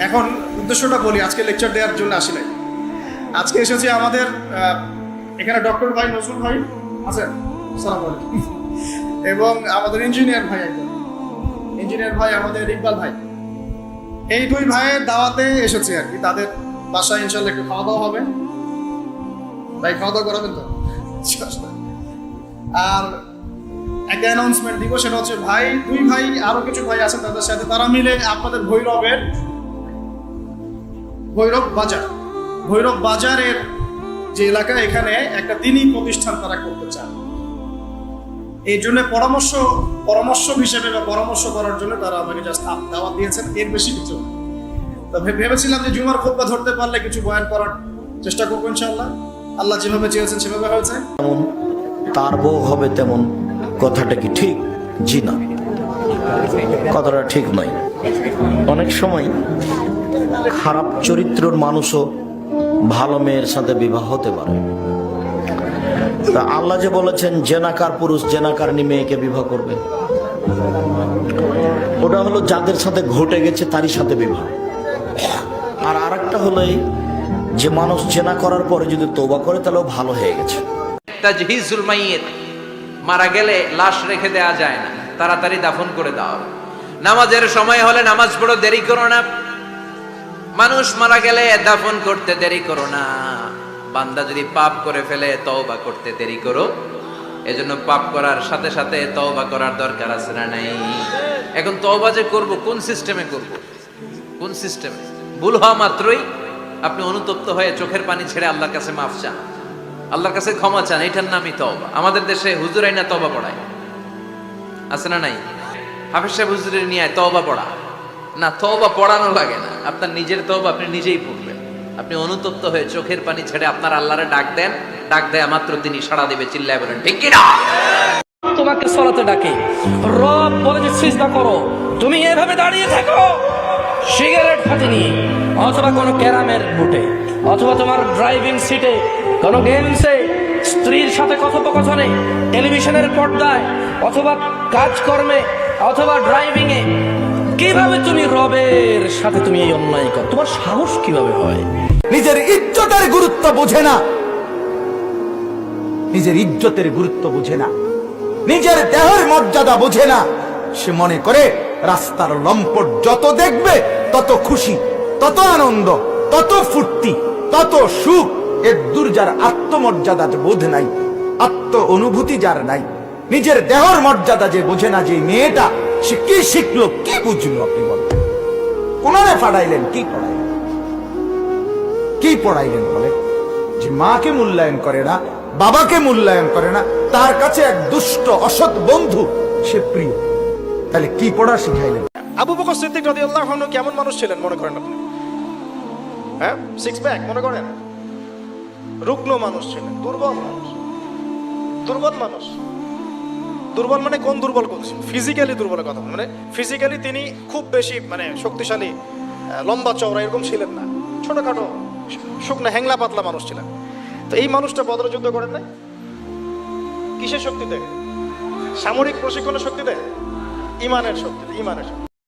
এখন উদ্দেশ্যটা বলি, আজকে লেকচার দেওয়ার জন্য আসি নাই। আজকে এসেছি আমাদের এখানে ডক্টর ভাই নজরুল ভাই আছেন, আসসালামু আলাইকুম, এবং আমাদের ইঞ্জিনিয়ার ভাই, একজন ইঞ্জিনিয়ার ভাই আমাদের ইকবাল ভাই। এই দুই ভাইয়ের দাওয়াতে এসেছি আর কি। তাদের বাসায় ইনশাল্লাহ একটু খাওয়া দাওয়া হবে। ভাই খাওয়া দাওয়া করাবেন তো? আর একটা অ্যানাউন্সমেন্ট দিব, সেটা হচ্ছে ভাই, দুই ভাই আরো কিছু ভাই আছেন তাদের সাথে, তারা মিলে আপনাদের ভৈরব বাজারের যে এলাকা, এখানে একটা দিনী প্রতিষ্ঠান তারা করতে চান। এই জন্য পরামর্শ হিসেবে বা পরামর্শ করার জন্য তারা আমাকে জাস্ট দাওয়াত দিয়েছেন, এর বেশি কিছু। তবে ভেবেছিলাম যে জুমার খুতবা ধরতে পারলে কিছু বয়ান করার চেষ্টা করবো ইনশাআল্লাহ। আল্লাহ যেভাবে চেয়েছেন সেভাবে হয়েছে। তেমন তার বউ হবে তেমন, কথাটা কি ঠিক? জি না, কথাটা ঠিক নয়। অনেক সময় খারাপ চরিত্রের মানুষও ভালো মেয়ের সাথে বিবাহ হতে পারে। তা আল্লাহ যে বলেছেন জেনাকার পুরুষ জেনাকার মেয়েকে বিবাহ করবে, ওটা হলো যাদের সাথে ঘটে গেছে তারই সাথে বিবাহ। আর আরেকটা হলো যে মানুষ জেনা করার পরে যদি তওবা করে তাহলে ভালো হয়ে গেছে। তাজহিজুল মাইয়িত, মারা গেলে লাশ রেখে দেওয়া যায় না, তাড়াতাড়ি দাফন করে দাও। নামাজের সময় হলে নামাজ পড়ো, দেরি করো না। মানুষ মারা গেলে দাফন করতে দেরি করো না। বান্দা যদি পাপ করে ফেলে তওবা করতে দেরি করো। এজন্য পাপ করার সাথে সাথে তওবা করার দরকার আছে না নাই? এখন তওবা যে করব, কোন সিস্টেমে করব? কোন সিস্টেমে? ভুল হওয়া মাত্রই আপনি অনুতপ্ত হয়ে চোখের পানি ছেড়ে আল্লাহর কাছে মাফ চান, আল্লাহর কাছে ক্ষমা চান, এটার নামই তওবা। আমাদের দেশে হুজুর আইনা তওবা পড়ায়, আছে না নাই? হাফেজ সাহেব হুজুরের নিয়ে তওবা পড়া না, তওবা পড়ানো লাগে না। আপনার নিজের তওবা আপনি নিজেই পড়বেন। আপনি অনুতপ্ত হয়ে চোখের পানি ছেড়ে আপনার আল্লাহরে ডাক দেন, ডাক দেয়া মাত্র তিনি সাড়া দিবে। চিল্লায় বলেন ঠিক কি না? তোমাকে সালাতে ডাকে, রব বলে যে সিজদা করো, তুমি এভাবে দাঁড়িয়ে থাকো সিগারেট হাতে নিয়ে, অথবা কোনো ক্যারামের বুটে, অথবা তোমার ড্রাইভিং সিটে, কোনো গেমসে, স্ত্রীর সাথে কথোপকথনে, টেলিভিশনের পর্দায়, অথবা কাজকর্মে, অথবা ড্রাইভিং এ। কিভাবে তুমি রবের সাথে তুমি এই অন্যায় করো? তোমার সাহস কিভাবে হয়? নিজের ইজ্জতের গুরুত্ব বোঝে না, নিজের ইজ্জতের গুরুত্ব বোঝে না, নিজের দেহের মর্যাদা বোঝে না। সে মনে করে রাস্তার লম্পট যত দেখবে তত খুশি, তত আনন্দ, তত ফুর্তি, তত সুখ। এর দূর যার আত্মমর্যাদা বোধ নাই, আত্ম অনুভূতি যার নাই, নিজের দেহর মর্যাদা যে বোঝে না, যে মেয়েটা সে কি শিখলো, কি বুঝলো? আপনি বলেন, কোনারে ফাড়াইলেন, কি পড়াইলেন, কি পড়াইলেন? বলে যে মাকে মূল্যায়ন করে না, বাবাকে মূল্যায়ন করে না, তার কাছে এক দুষ্ট অসৎ বন্ধু সে প্রিয়। তাহলে কি পড়া শিখাইলেন? আবু বকর সিদ্দিক রাদিয়াল্লাহু আনহু কেমন মানুষ ছিলেন মনে করেন আপনি? হ্যাঁ, সিক্স প্যাক মনে করেন? রুগ্ন মানুষ ছিলেন, দুর্বল মানুষ। দুর্বল মানে কোন দুর্বল করছি? ফিজিক্যালি দুর্বলের কথা, মানে ফিজিক্যালি তিনি খুব বেশি মানে শক্তিশালী, লম্বা চওড়া এরকম ছিলেন না, ছোটখাটো শুকনো হ্যাংলা পাতলা মানুষ ছিলেন। তো এই মানুষটা বদর যুদ্ধ করেন নাই? কিসের শক্তিতে? সামরিক প্রশিক্ষণের শক্তিতে? ইমানের শক্তিতে।